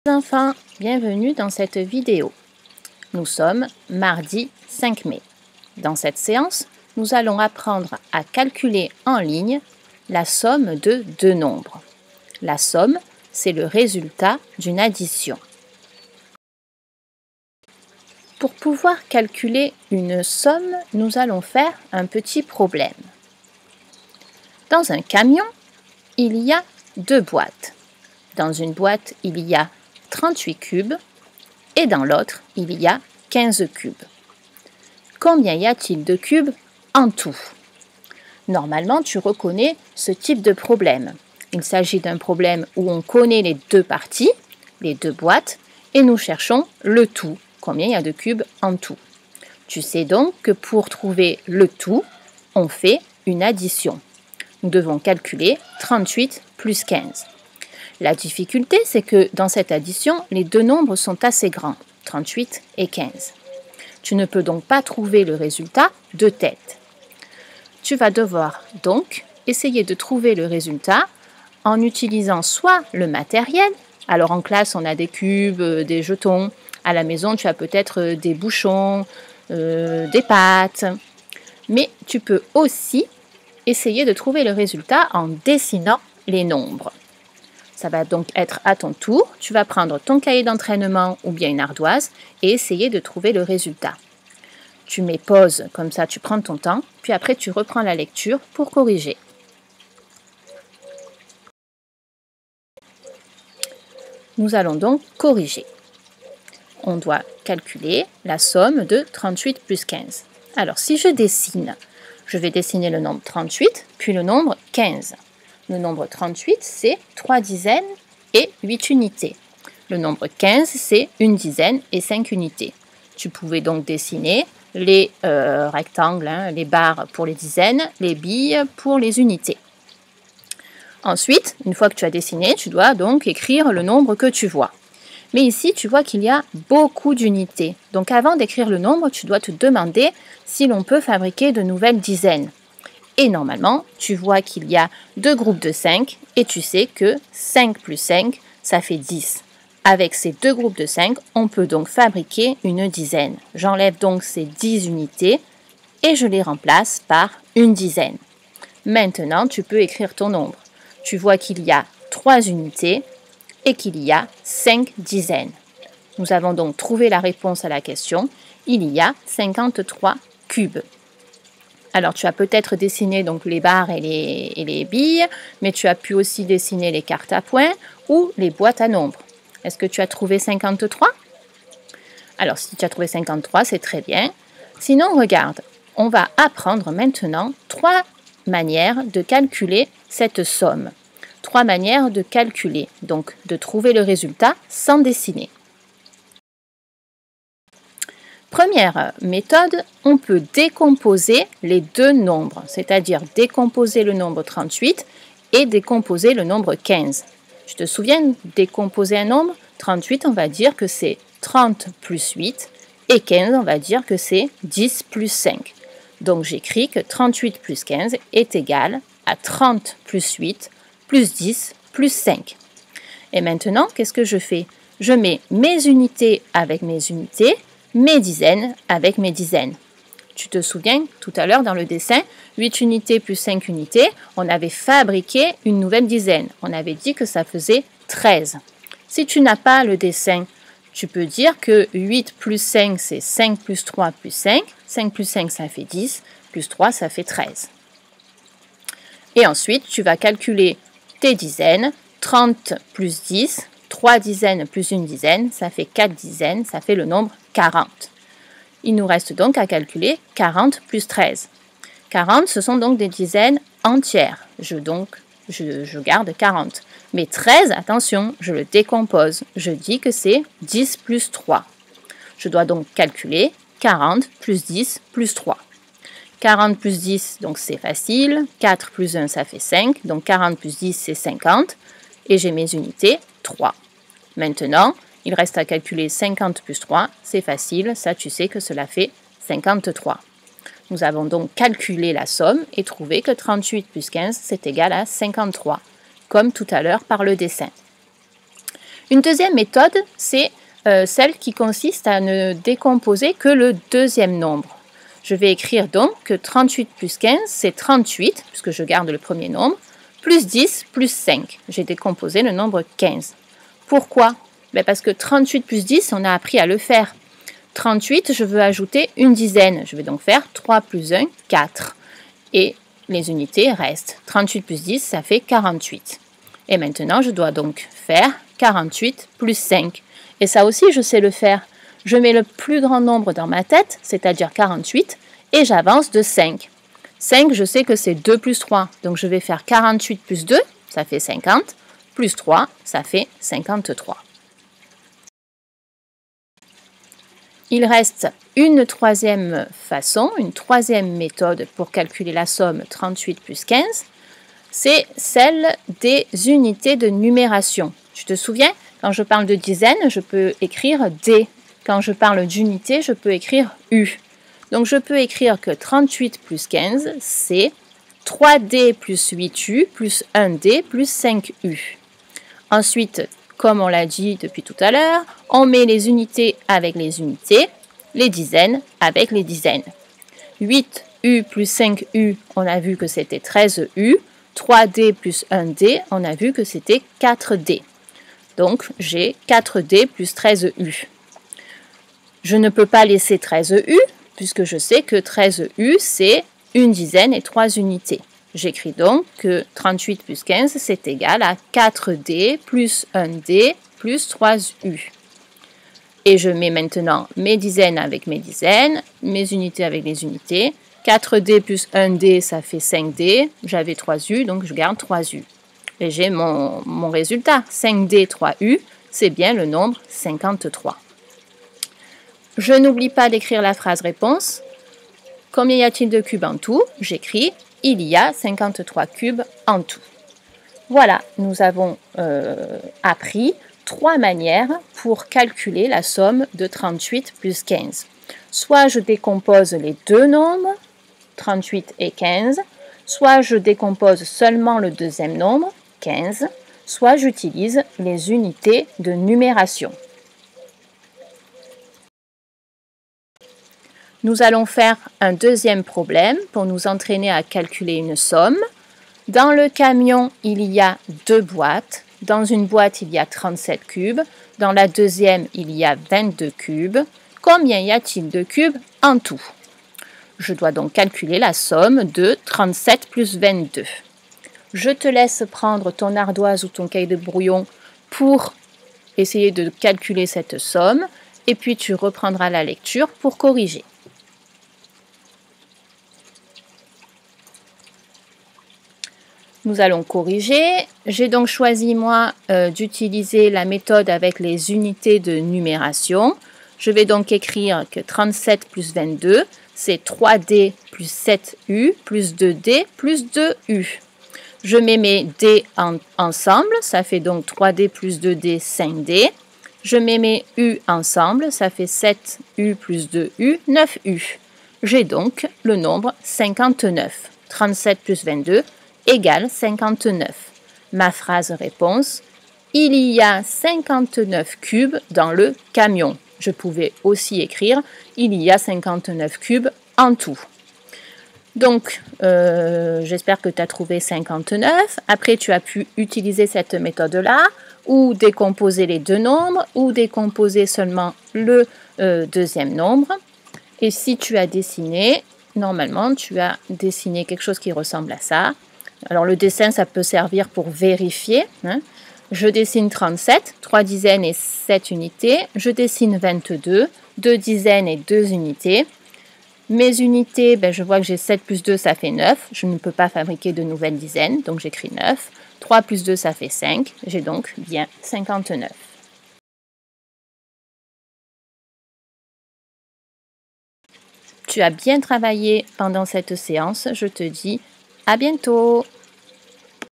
Enfants, bienvenue dans cette vidéo. Nous sommes mardi 5 mai. Dans cette séance, nous allons apprendre à calculer en ligne la somme de deux nombres. La somme, c'est le résultat d'une addition. Pour pouvoir calculer une somme, nous allons faire un petit problème. Dans un camion, il y a deux boîtes. Dans une boîte, il y a 38 cubes et dans l'autre, il y a 15 cubes. Combien y a-t-il de cubes en tout? Normalement, tu reconnais ce type de problème. Il s'agit d'un problème où on connaît les deux parties, les deux boîtes, et nous cherchons le tout. Combien il y a de cubes en tout? Tu sais donc que pour trouver le tout, on fait une addition. Nous devons calculer 38 plus 15. La difficulté, c'est que dans cette addition, les deux nombres sont assez grands, 38 et 15. Tu ne peux donc pas trouver le résultat de tête. Tu vas devoir donc essayer de trouver le résultat en utilisant soit le matériel, alors en classe on a des cubes, des jetons, à la maison tu as peut-être des bouchons, des pâtes, mais tu peux aussi essayer de trouver le résultat en dessinant les nombres. Ça va donc être à ton tour. Tu vas prendre ton cahier d'entraînement ou bien une ardoise et essayer de trouver le résultat. Tu mets pause, comme ça tu prends ton temps, puis après tu reprends la lecture pour corriger. Nous allons donc corriger. On doit calculer la somme de 38 plus 15. Alors si je dessine, je vais dessiner le nombre 38, puis le nombre 15. Le nombre 38, c'est 3 dizaines et 8 unités. Le nombre 15, c'est 1 dizaine et 5 unités. Tu pouvais donc dessiner les rectangles, les barres pour les dizaines, les billes pour les unités. Ensuite, une fois que tu as dessiné, tu dois donc écrire le nombre que tu vois. Mais ici, tu vois qu'il y a beaucoup d'unités. Donc avant d'écrire le nombre, tu dois te demander si l'on peut fabriquer de nouvelles dizaines. Et normalement, tu vois qu'il y a deux groupes de 5 et tu sais que 5 plus 5, ça fait 10. Avec ces deux groupes de 5, on peut donc fabriquer une dizaine. J'enlève donc ces 10 unités et je les remplace par une dizaine. Maintenant, tu peux écrire ton nombre. Tu vois qu'il y a 3 unités et qu'il y a 5 dizaines. Nous avons donc trouvé la réponse à la question. Il y a 53 cubes. Alors, tu as peut-être dessiné donc les barres et les billes, mais tu as pu aussi dessiner les cartes à points ou les boîtes à nombres. Est-ce que tu as trouvé 53? Alors, si tu as trouvé 53, c'est très bien. Sinon, regarde, on va apprendre maintenant 3 manières de calculer cette somme. 3 manières de calculer, donc de trouver le résultat sans dessiner. Première méthode, on peut décomposer les deux nombres, c'est-à-dire décomposer le nombre 38 et décomposer le nombre 15. Tu te souviens, décomposer un nombre? 38, on va dire que c'est 30 plus 8 et 15, on va dire que c'est 10 plus 5. Donc j'écris que 38 plus 15 est égal à 30 plus 8 plus 10 plus 5. Et maintenant, qu'est-ce que je fais? Je mets mes unités avec mes unités, mes dizaines avec mes dizaines. Tu te souviens, tout à l'heure dans le dessin, 8 unités plus 5 unités, on avait fabriqué une nouvelle dizaine. On avait dit que ça faisait 13. Si tu n'as pas le dessin, tu peux dire que 8 plus 5, c'est 5 plus 3 plus 5. 5 plus 5, ça fait 10. Plus 3, ça fait 13. Et ensuite, tu vas calculer tes dizaines. 30 plus 10, 3 dizaines plus une dizaine, ça fait 4 dizaines, ça fait le nombre 40. Il nous reste donc à calculer 40 plus 13. 40, ce sont donc des dizaines entières. Je garde 40. Mais 13, attention, je le décompose. Je dis que c'est 10 plus 3. Je dois donc calculer 40 plus 10 plus 3. 40 plus 10, donc c'est facile. 4 plus 1, ça fait 5. Donc 40 plus 10, c'est 50. Et j'ai mes unités, 3. Maintenant, il reste à calculer 50 plus 3. C'est facile, ça tu sais que cela fait 53. Nous avons donc calculé la somme et trouvé que 38 plus 15, c'est égal à 53, comme tout à l'heure par le dessin. Une deuxième méthode, c'est celle qui consiste à ne décomposer que le deuxième nombre. Je vais écrire donc que 38 plus 15, c'est 38, puisque je garde le premier nombre, plus 10 plus 5. J'ai décomposé le nombre 15. Pourquoi? Parce que 38 plus 10, on a appris à le faire. 38, je veux ajouter une dizaine. Je vais donc faire 3 plus 1, 4. Et les unités restent. 38 plus 10, ça fait 48. Et maintenant, je dois donc faire 48 plus 5. Et ça aussi, je sais le faire. Je mets le plus grand nombre dans ma tête, c'est-à-dire 48, et j'avance de 5. 5, je sais que c'est 2 plus 3. Donc, je vais faire 48 plus 2, ça fait 50, plus 3, ça fait 53. Il reste une troisième façon, une troisième méthode pour calculer la somme 38 plus 15. C'est celle des unités de numération. Tu te souviens, quand je parle de dizaines, je peux écrire D. Quand je parle d'unité, je peux écrire U. Donc je peux écrire que 38 plus 15, c'est 3D plus 8U plus 1D plus 5U. Ensuite, comme on l'a dit depuis tout à l'heure, on met les unités avec les unités, les dizaines avec les dizaines. 8U plus 5U, on a vu que c'était 13U. 3D plus 1D, on a vu que c'était 4D. Donc, j'ai 4D plus 13U. Je ne peux pas laisser 13U, puisque je sais que 13U, c'est une dizaine et 3 unités. J'écris donc que 38 plus 15, c'est égal à 4D plus 1D plus 3U. Et je mets maintenant mes dizaines avec mes dizaines, mes unités avec les unités. 4D plus 1D, ça fait 5D. J'avais 3U, donc je garde 3U. Et j'ai mon résultat. 5D, 3U, c'est bien le nombre 53. Je n'oublie pas d'écrire la phrase réponse. Combien y a-t-il de cubes en tout? J'écris, il y a 53 cubes en tout. Voilà, nous avons appris 3 manières pour calculer la somme de 38 plus 15. Soit je décompose les deux nombres, 38 et 15, soit je décompose seulement le deuxième nombre, 15, soit j'utilise les unités de numération. Nous allons faire un deuxième problème pour nous entraîner à calculer une somme. Dans le camion, il y a 2 boîtes. Dans une boîte, il y a 37 cubes. Dans la deuxième, il y a 22 cubes. Combien y a-t-il de cubes en tout? Je dois donc calculer la somme de 37 plus 22. Je te laisse prendre ton ardoise ou ton cahier de brouillon pour essayer de calculer cette somme et puis tu reprendras la lecture pour corriger. Nous allons corriger. J'ai donc choisi moi d'utiliser la méthode avec les unités de numération. Je vais donc écrire que 37 plus 22, c'est 3D plus 7U plus 2D plus 2U. Je mets mes D ensemble, ça fait donc 3D plus 2D, 5D. Je mets mes U ensemble, ça fait 7U plus 2U, 9U. J'ai donc le nombre 59. 37 plus 22 égale 59. Ma phrase réponse, il y a 59 cubes dans le camion. Je pouvais aussi écrire, il y a 59 cubes en tout. Donc, j'espère que tu as trouvé 59. Après, tu as pu utiliser cette méthode-là, ou décomposer les deux nombres, ou décomposer seulement le deuxième nombre. Et si tu as dessiné, normalement, tu as dessiné quelque chose qui ressemble à ça. Alors, le dessin, ça peut servir pour vérifier. Je dessine 37, 3 dizaines et 7 unités. Je dessine 22, 2 dizaines et 2 unités. Mes unités, je vois que j'ai 7 plus 2, ça fait 9. Je ne peux pas fabriquer de nouvelles dizaines, donc j'écris 9. 3 plus 2, ça fait 5. J'ai donc bien 59. Tu as bien travaillé pendant cette séance. Je te dis à bientôt.